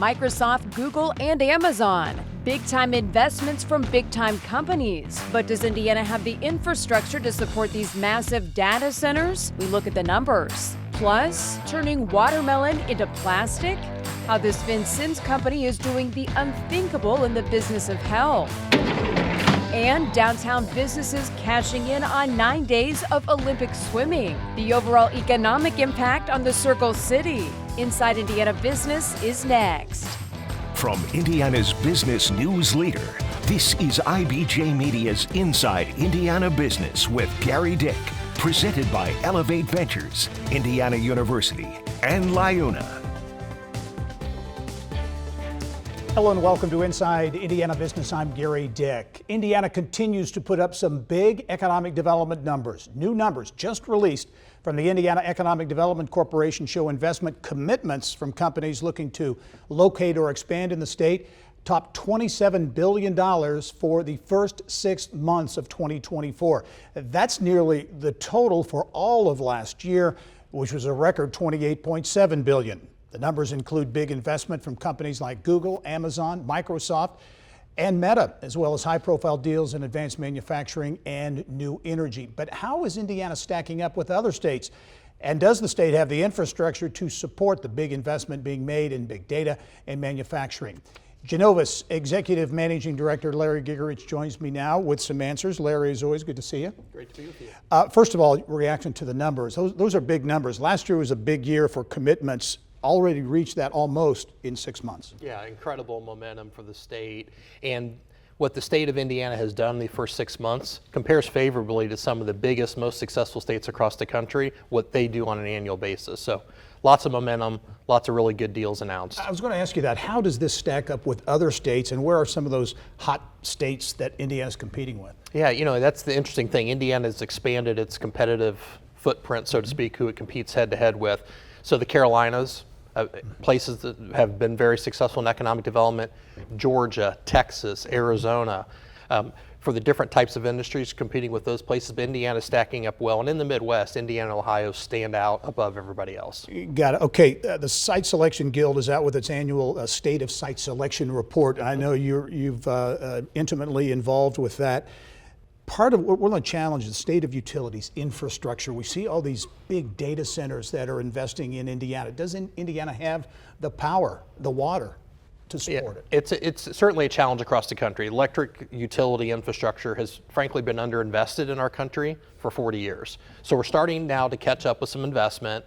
Microsoft, Google, and Amazon. Big-time investments from big-time companies. But does Indiana have the infrastructure to support these massive data centers? We look at the numbers. Plus, turning watermelon into plastic? How this Vincennes company is doing the unthinkable in the business of health. And downtown businesses cashing in on 9 days of Olympic swimming. The overall economic impact on the Circle City. Inside Indiana Business is next. From Indiana's business news leader, this is IBJ Media's Inside Indiana Business with Gerry Dick. Presented by Elevate Ventures, Indiana University, and LiUNA. Hello and welcome to Inside Indiana Business. I'm Gerry Dick. Indiana continues to put up some big economic development numbers. New numbers just released from the Indiana Economic Development Corporation show investment commitments from companies looking to locate or expand in the state topped $27 billion for the first 6 months of 2024. That's nearly the total for all of last year, which was a record $28.7 billion. The numbers include big investment from companies like Google, Amazon, Microsoft, and Meta, as well as high-profile deals in advanced manufacturing and new energy. But how is Indiana stacking up with other states? And does the state have the infrastructure to support the big investment being made in big data and manufacturing? Ginovus Executive Managing Director Larry Gigerich joins me now with some answers. Larry, as always, good to see you. Great to be with you. First of all, reaction to the numbers. Those are big numbers. Last year was a big year for commitments. Already reached that almost in 6 months. Yeah, incredible momentum for the state. And what the state of Indiana has done in the first 6 months compares favorably to some of the biggest, most successful states across the country, what they do on an annual basis. So lots of momentum, lots of really good deals announced. I was going to ask you that. How does this stack up with other states, and where are some of those hot states that Indiana's competing with? Yeah, you know, that's the interesting thing. Indiana has expanded its competitive footprint, so to speak, who it competes head-to-head with. So the Carolinas, places that have been very successful in economic development, Georgia, Texas, Arizona, for the different types of industries competing with those places. But Indiana's stacking up well. And in the Midwest, Indiana and Ohio stand out above everybody else. Got it. Okay, the Site Selection Guild is out with its annual State of Site Selection report. I know you've intimately involved with that. Part of one of the challenges, the state of utilities, infrastructure. We see all these big data centers that are investing in Indiana. Doesn't Indiana have the power, the water to support it? It's certainly a challenge across the country. Electric utility infrastructure has frankly been underinvested in our country for 40 years. So we're starting now to catch up with some investment,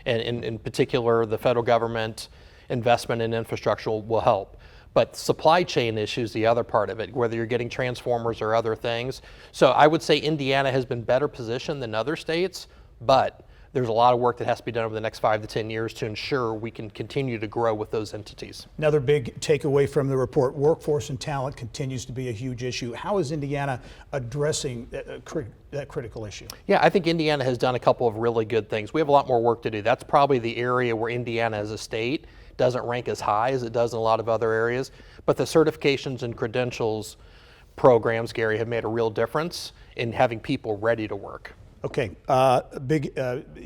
and in particular, the federal government investment in infrastructure will help. But supply chain issues, the other part of it, whether you're getting transformers or other things. So I would say Indiana has been better positioned than other states, but there's a lot of work that has to be done over the next 5 to 10 years to ensure we can continue to grow with those entities. Another big takeaway from the report, workforce and talent continues to be a huge issue. How is Indiana addressing that critical issue? Yeah, I think Indiana has done a couple of really good things. We have a lot more work to do. That's probably the area where Indiana as a state doesn't rank as high as it does in a lot of other areas. But the certifications and credentials programs, Gary, have made a real difference in having people ready to work. Okay, a big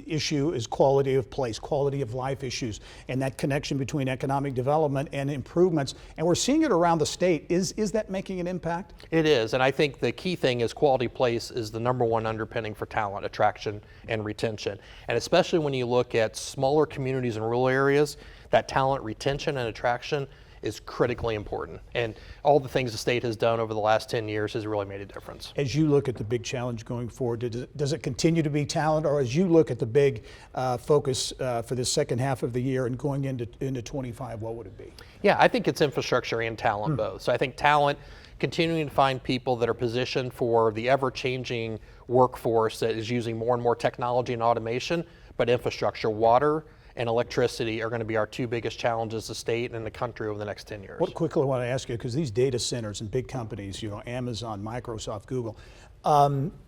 issue is quality of place, quality of life issues, and that connection between economic development and improvements. And we're seeing it around the state. Is that making an impact? It is, and I think the key thing is quality place is the number one underpinning for talent attraction and retention. And especially when you look at smaller communities and rural areas, that talent retention and attraction is critically important. And all the things the state has done over the last 10 years has really made a difference. As you look at the big challenge going forward, does it continue to be talent, or as you look at the big focus for the second half of the year and going into 25, what would it be? Yeah, I think it's infrastructure and talent both. So I think talent, continuing to find people that are positioned for the ever-changing workforce that is using more and more technology and automation, but infrastructure, water, and electricity are going to be our two biggest challenges as a state and the country over the next 10 years. What quickly I want to ask you, because these data centers and big companies, you know, Amazon, Microsoft, Google,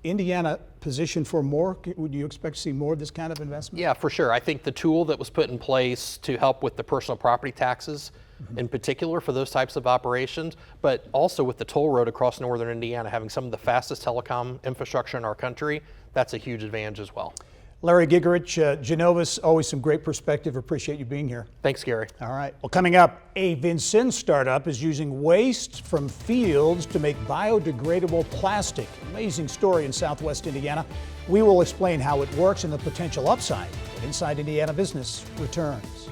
Indiana positioned for more? Would you expect to see more of this kind of investment? Yeah, for sure. I think the tool that was put in place to help with the personal property taxes in particular for those types of operations, but also with the toll road across northern Indiana having some of the fastest telecom infrastructure in our country, that's a huge advantage as well. Larry Gigerich, Ginovus, always some great perspective. Appreciate you being here. Thanks, Gary. All right. Well, coming up, a Vincennes startup is using waste from fields to make biodegradable plastic. Amazing story in Southwest Indiana. We will explain how it works and the potential upside when Inside Indiana Business returns.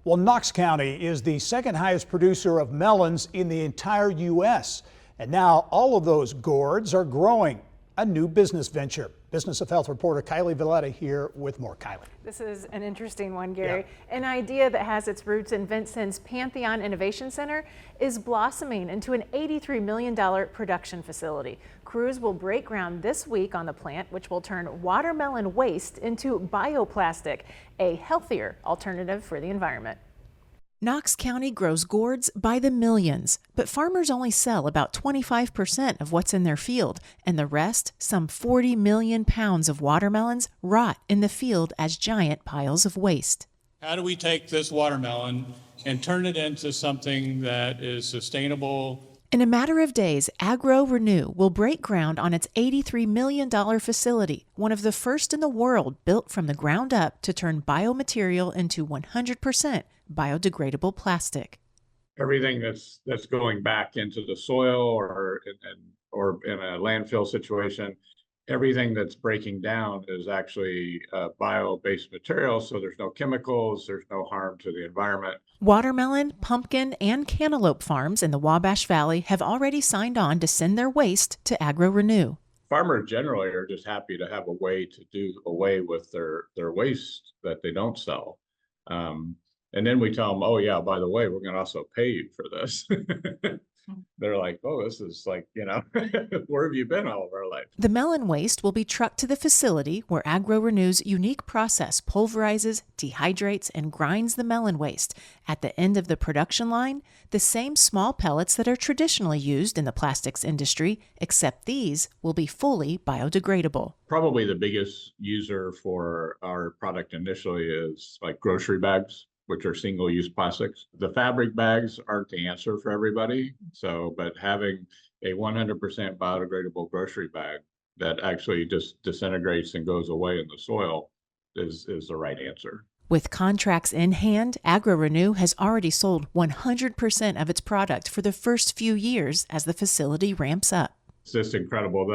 Well, Knox County is the second highest producer of melons in the entire U.S. And now all of those gourds are growing. A new business venture. Business of Health reporter Kylie Valletta here with more. Kylie. This is an interesting one, Gary. Yeah. An idea that has its roots in Vincennes' Pantheon Innovation Center is blossoming into an $83 million production facility. Crews will break ground this week on the plant, which will turn watermelon waste into bioplastic, a healthier alternative for the environment. Knox County grows gourds by the millions, but farmers only sell about 25% of what's in their field, and the rest, some 40 million pounds of watermelons, rot in the field as giant piles of waste. How do we take this watermelon and turn it into something that is sustainable? In a matter of days, Agro-Renew will break ground on its $83 million facility, one of the first in the world built from the ground up to turn biomaterial into 100% biodegradable plastic. Everything that's going back into the soil or in a landfill situation, everything that's breaking down is actually bio-based material, so there's no chemicals, there's no harm to the environment. Watermelon, pumpkin, and cantaloupe farms in the Wabash Valley have already signed on to send their waste to Agro-Renew. Farmers generally are just happy to have a way to do away with their waste that they don't sell. And then we tell them, oh yeah, by the way, we're going to also pay you for this. They're like, oh, this is like, where have you been all of our life? The melon waste will be trucked to the facility where Agro-Renew's unique process pulverizes, dehydrates, and grinds the melon waste. At the end of the production line, the same small pellets that are traditionally used in the plastics industry, except these will be fully biodegradable. Probably the biggest user for our product initially is like grocery bags, which are single-use plastics. The fabric bags aren't the answer for everybody. But having a 100% biodegradable grocery bag that actually just disintegrates and goes away in the soil is the right answer. With contracts in hand, Agro-Renew has already sold 100% of its product for the first few years as the facility ramps up. It's just incredible.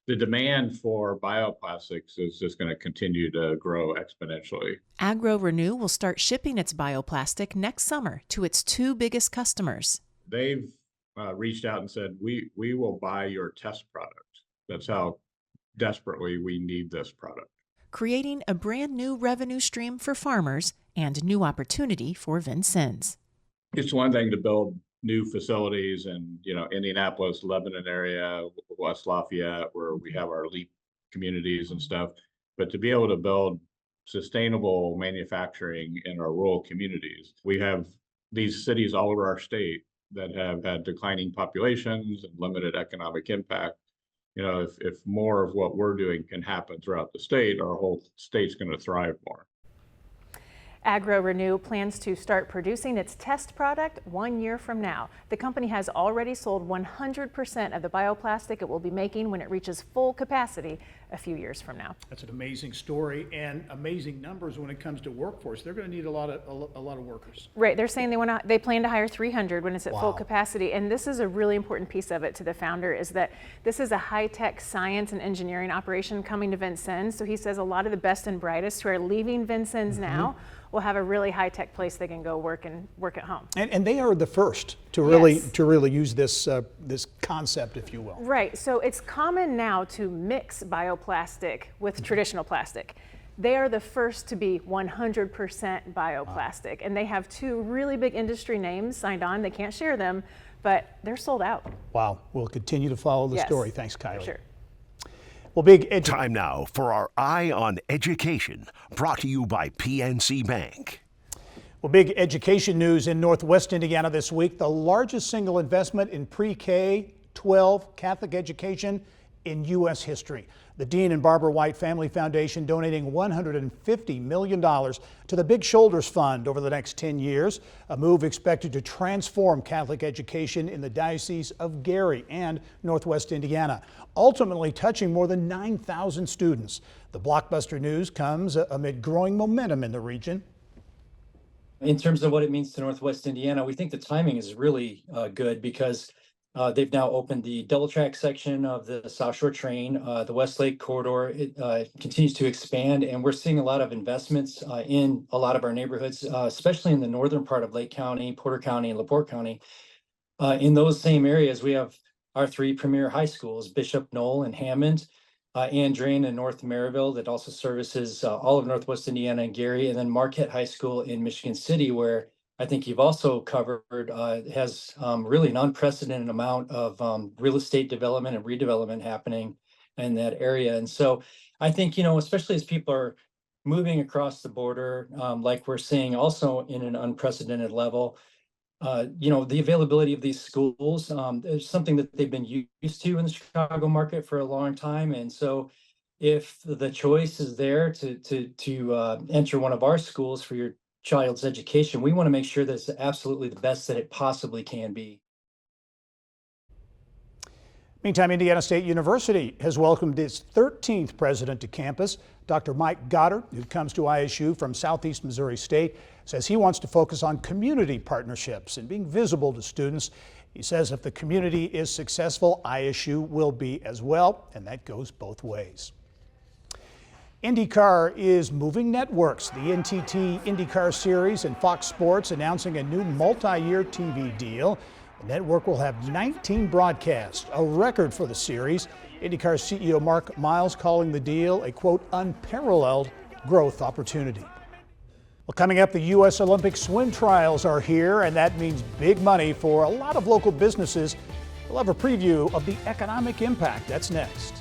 The demand for bioplastics is just going to continue to grow exponentially. Agro-Renew will start shipping its bioplastic next summer to its two biggest customers. They've reached out and said, we will buy your test product. That's how desperately we need this product. Creating a brand new revenue stream for farmers and new opportunity for Vincennes. It's one thing to build new facilities in, Indianapolis, Lebanon area, West Lafayette, where we have our elite communities and stuff. But to be able to build sustainable manufacturing in our rural communities, we have these cities all over our state that have had declining populations and limited economic impact. If more of what we're doing can happen throughout the state, our whole state's going to thrive more. Agro-Renew plans to start producing its test product 1 year from now. The company has already sold 100% of the bioplastic it will be making when it reaches full capacity a few years from now. That's an amazing story and amazing numbers when it comes to workforce. They're going to need a lot of workers. Right. They're saying they plan to hire 300 when it's at full capacity. And this is a really important piece of it to the founder, is that this is a high-tech science and engineering operation coming to Vincennes. So he says a lot of the best and brightest who are leaving Vincennes now will have a really high-tech place they can go work at home. And they are the first to really use this concept, if you will. Right. So it's common now to mix bioplastic with traditional plastic. They are the first to be 100% bioplastic, and they have two really big industry names signed on. They can't share them, but they're sold out. Wow. We'll continue to follow the story. Thanks, Kylie. Sure. Well, time now for our Eye on Education, brought to you by PNC Bank. Well, big education news in Northwest Indiana this week. The largest single investment in pre-K 12 Catholic education in U.S. history. The Dean and Barbara White Family Foundation donating $150 million to the Big Shoulders Fund over the next 10 years, a move expected to transform Catholic education in the Diocese of Gerry and Northwest Indiana, ultimately touching more than 9,000 students. The blockbuster news comes amid growing momentum in the region. In terms of what it means to Northwest Indiana, we think the timing is really good because they've now opened the double track section of the South Shore train. The Westlake corridor continues to expand, and we're seeing a lot of investments in a lot of our neighborhoods, especially in the northern part of Lake County, Porter County, and LaPorte County. In those same areas, we have our three premier high schools, Bishop, Knoll, and Hammond, and Drain and North Maryville, that also services all of Northwest Indiana and Gerry, and then Marquette High School in Michigan City, where I think you've also covered, has really an unprecedented amount of real estate development and redevelopment happening in that area. And so I think, especially as people are moving across the border, like we're seeing also in an unprecedented level, the availability of these schools is something that they've been used to in the Chicago market for a long time. And so if the choice is there to enter one of our schools for your child's education, we want to make sure that it's absolutely the best that it possibly can be. Meantime, Indiana State University has welcomed its 13th president to campus. Dr. Mike Goddard, who comes to ISU from Southeast Missouri State, says he wants to focus on community partnerships and being visible to students. He says if the community is successful, ISU will be as well, and that goes both ways. IndyCar is moving networks. The NTT IndyCar Series and Fox Sports announcing a new multi-year TV deal. The network will have 19 broadcasts, a record for the series. IndyCar CEO Mark Miles calling the deal a, quote, unparalleled growth opportunity. Well, coming up, the U.S. Olympic swim trials are here, and that means big money for a lot of local businesses. We'll have a preview of the economic impact. That's next.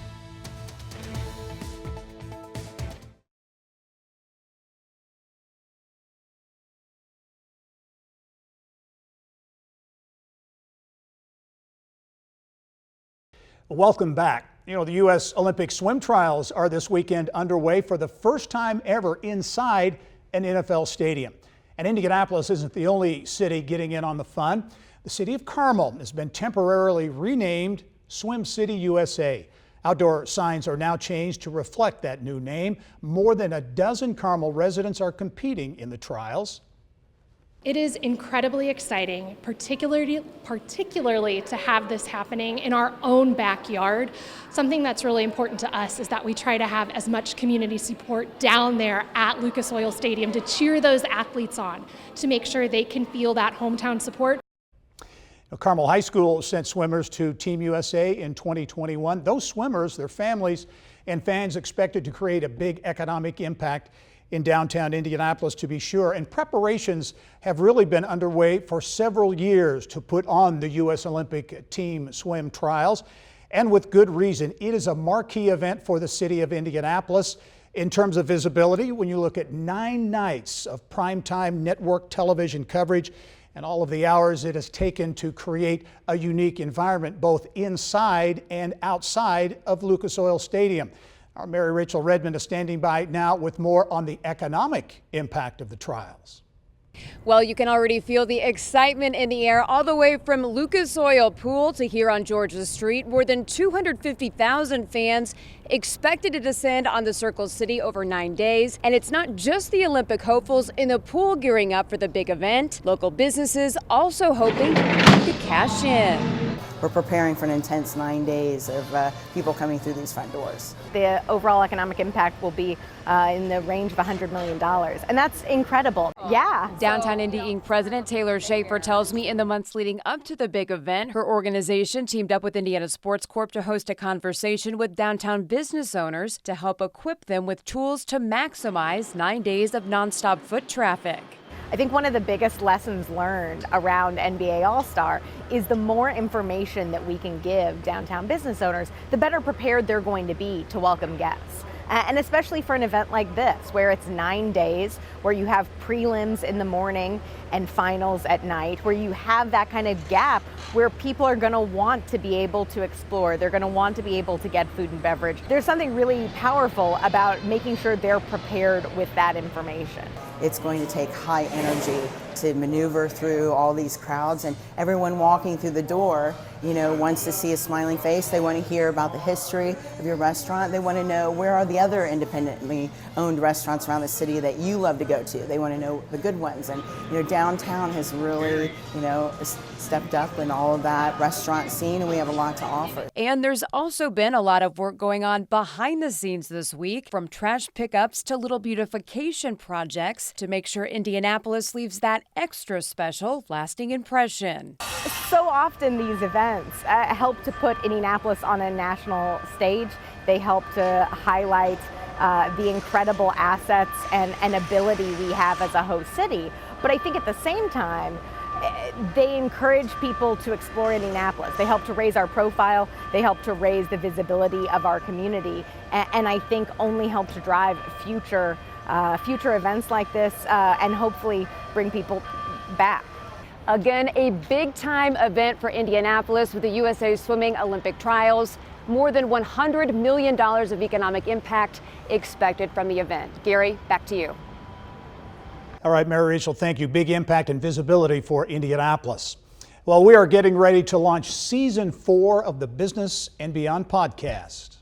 Welcome back. The U.S. Olympic swim trials are this weekend underway for the first time ever inside an NFL stadium. And Indianapolis isn't the only city getting in on the fun. The city of Carmel has been temporarily renamed Swim City, USA. Outdoor signs are now changed to reflect that new name. More than a dozen Carmel residents are competing in the trials. It is incredibly exciting, particularly to have this happening in our own backyard. Something that's really important to us is that we try to have as much community support down there at Lucas Oil Stadium to cheer those athletes on, to make sure they can feel that hometown support. Carmel High School sent swimmers to Team USA in 2021. Those swimmers, their families, and fans expected to create a big economic impact in downtown Indianapolis, to be sure. And preparations have really been underway for several years to put on the U.S. Olympic team swim trials. And with good reason. It is a marquee event for the city of Indianapolis in terms of visibility. When you look at 9 nights of primetime network television coverage and all of the hours it has taken to create a unique environment both inside and outside of Lucas Oil Stadium. Our Mary Rachel Redmond is standing by now with more on the economic impact of the trials. Well, you can already feel the excitement in the air all the way from Lucas Oil Pool to here on Georgia Street. More than 250,000 fans expected to descend on the Circle City over 9 days. And it's not just the Olympic hopefuls in the pool gearing up for the big event. Local businesses also hoping to cash in. We're preparing for an intense 9 days of people coming through these front doors. The overall economic impact will be in the range of $100 million, and that's incredible. Yeah. Downtown Indy Inc. President Taylor Schaefer tells me in the months leading up to the big event, her organization teamed up with Indiana Sports Corp to host a conversation with downtown business owners to help equip them with tools to maximize 9 days of nonstop foot traffic. I think one of the biggest lessons learned around NBA All-Star is the more information that we can give downtown business owners, the better prepared they're going to be to welcome guests. And especially for an event like this, where it's 9 days, where you have prelims in the morning and finals at night, where you have that kind of gap where people are going to want to be able to explore. They're going to want to be able to get food and beverage. There's something really powerful about making sure they're prepared with that information. It's going to take high energy to maneuver through all these crowds, and everyone walking through the door, wants to see a smiling face. They want to hear about the history of your restaurant. They want to know where are the other independently owned restaurants around the city that you love to go to. They want to know the good ones. And downtown has really, stepped up in all of that restaurant scene, and we have a lot to offer. And there's also been a lot of work going on behind the scenes this week, from trash pickups to little beautification projects to make sure Indianapolis leaves that extra special, lasting impression. So often these events help to put Indianapolis on a national stage. They help to highlight the incredible assets and ability we have as a host city. But I think at the same time, they encourage people to explore Indianapolis. They help to raise our profile. They help to raise the visibility of our community. And I think only help to drive future events like this and hopefully bring people back. Again, a big-time event for Indianapolis with the USA Swimming Olympic Trials. More than $100 million of economic impact expected from the event. Gary, back to you. All right, Mary Rachel, thank you. Big impact and visibility for Indianapolis. Well, we are getting ready to launch Season 4 of the Business and Beyond podcast.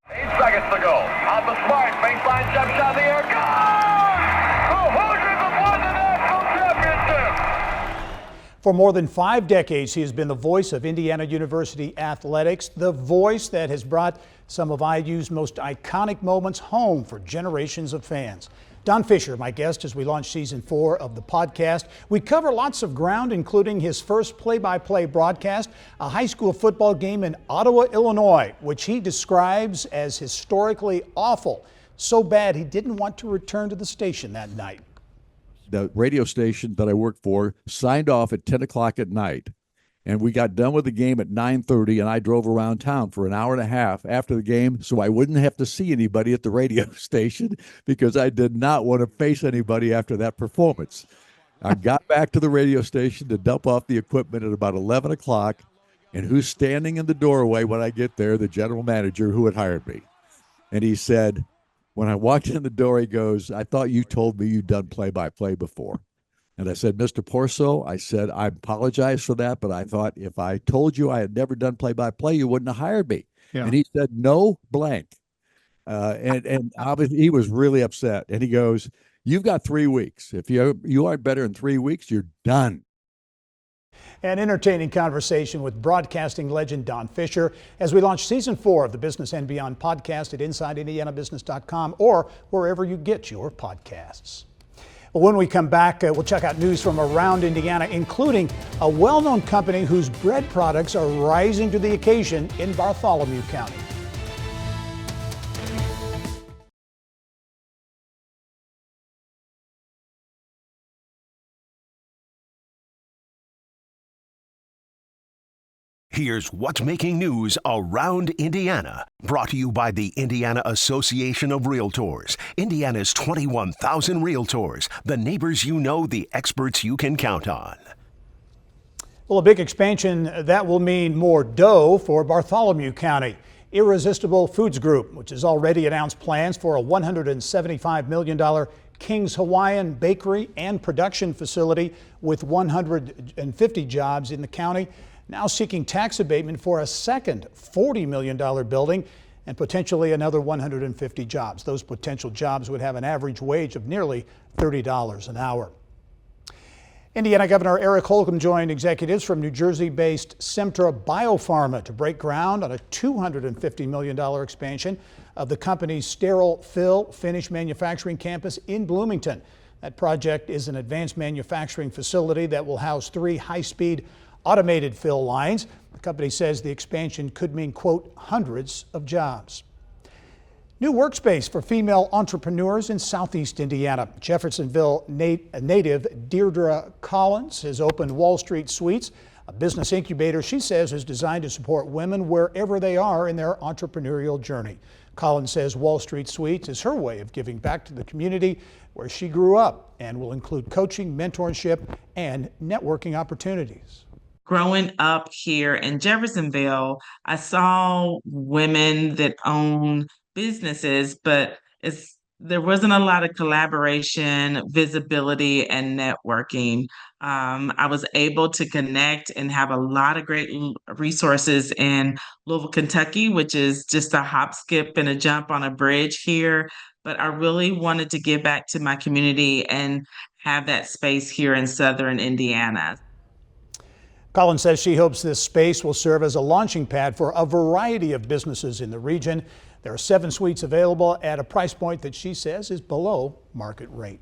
8 seconds to go. On the smart baseline jump shot in the air. Good! The Hoosiers have won the national championship! For more than 5 decades, he has been the voice of Indiana University athletics, the voice that has brought some of IU's most iconic moments home for generations of fans. Don Fisher, my guest, as we launch Season 4 of the podcast. We cover lots of ground, including his first play-by-play broadcast, a high school football game in Ottawa, Illinois, which he describes as historically awful. So bad he didn't want to return to the station that night. The radio station that I worked for signed off at 10 o'clock at night. And we got done with the game at 9:30, and I drove around town for an hour and a half after the game so I wouldn't have to see anybody at the radio station, because I did not want to face anybody after that performance. I got back to the radio station to dump off the equipment at about 11 o'clock, and who's standing in the doorway when I get there? The general manager who had hired me. And he said, when I walked in the door, he goes, "I thought you told me you'd done play-by-play before." And I said, "Mr. Porso," I said, "I apologize for that, but I thought if I told you I had never done play-by-play, you wouldn't have hired me." Yeah. And he said, "No blank." And obviously he was really upset. And he goes, "You've got 3 weeks. If you aren't better in 3 weeks, you're done." An entertaining conversation with broadcasting legend Don Fisher as we launch Season 4 of the Business and Beyond podcast at InsideIndianaBusiness.com or wherever you get your podcasts. Well, when we come back, we'll check out news from around Indiana, including a well-known company whose bread products are rising to the occasion in Bartholomew County. Here's what's making news around Indiana. Brought to you by the Indiana Association of Realtors. Indiana's 21,000 realtors. The neighbors you know, the experts you can count on. Well, a big expansion that will mean more dough for Bartholomew County. Irresistible Foods Group, which has already announced plans for a $175 million King's Hawaiian bakery and production facility with 150 jobs in the county, now seeking tax abatement for a second $40 million building and potentially another 150 jobs. Those potential jobs would have an average wage of nearly $30 an hour. Indiana Governor Eric Holcomb joined executives from New Jersey-based Semtra Biopharma to break ground on a $250 million expansion of the company's sterile fill finish manufacturing campus in Bloomington. That project is an advanced manufacturing facility that will house 3 high-speed automated fill lines. The company says the expansion could mean, quote, hundreds of jobs. New workspace for female entrepreneurs in Southeast Indiana. Jeffersonville native Deirdre Collins has opened Wall Street Suites, a business incubator she says is designed to support women wherever they are in their entrepreneurial journey. Collins says Wall Street Suites is her way of giving back to the community where she grew up and will include coaching, mentorship, and networking opportunities. Growing up here in Jeffersonville, I saw women that own businesses, but there wasn't a lot of collaboration, visibility, and networking. I was able to connect and have a lot of great resources in Louisville, Kentucky, which is just a hop, skip, and a jump on a bridge here. But I really wanted to give back to my community and have that space here in Southern Indiana. Collins says she hopes this space will serve as a launching pad for a variety of businesses in the region. There are 7 suites available at a price point that she says is below market rate.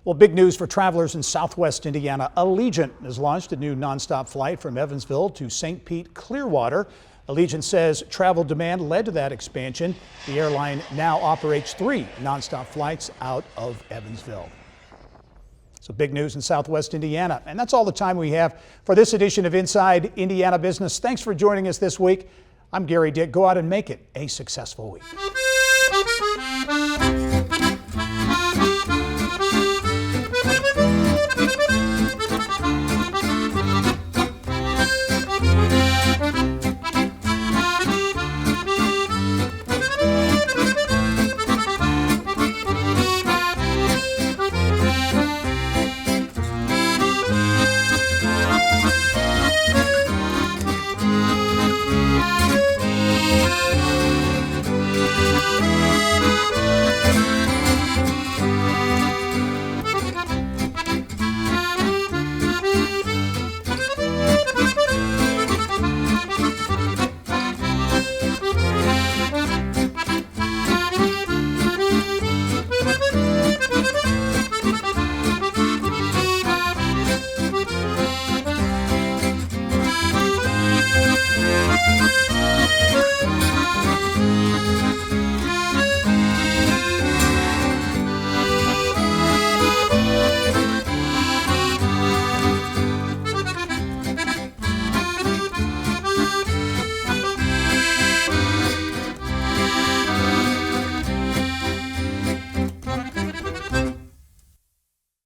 Well, big news for travelers in Southwest Indiana. Allegiant has launched a new nonstop flight from Evansville to St. Pete Clearwater. Allegiant says travel demand led to that expansion. The airline now operates 3 nonstop flights out of Evansville. So big news in Southwest Indiana. And that's all the time we have for this edition of Inside Indiana Business. Thanks for joining us this week. I'm Gerry Dick. Go out and make it a successful week.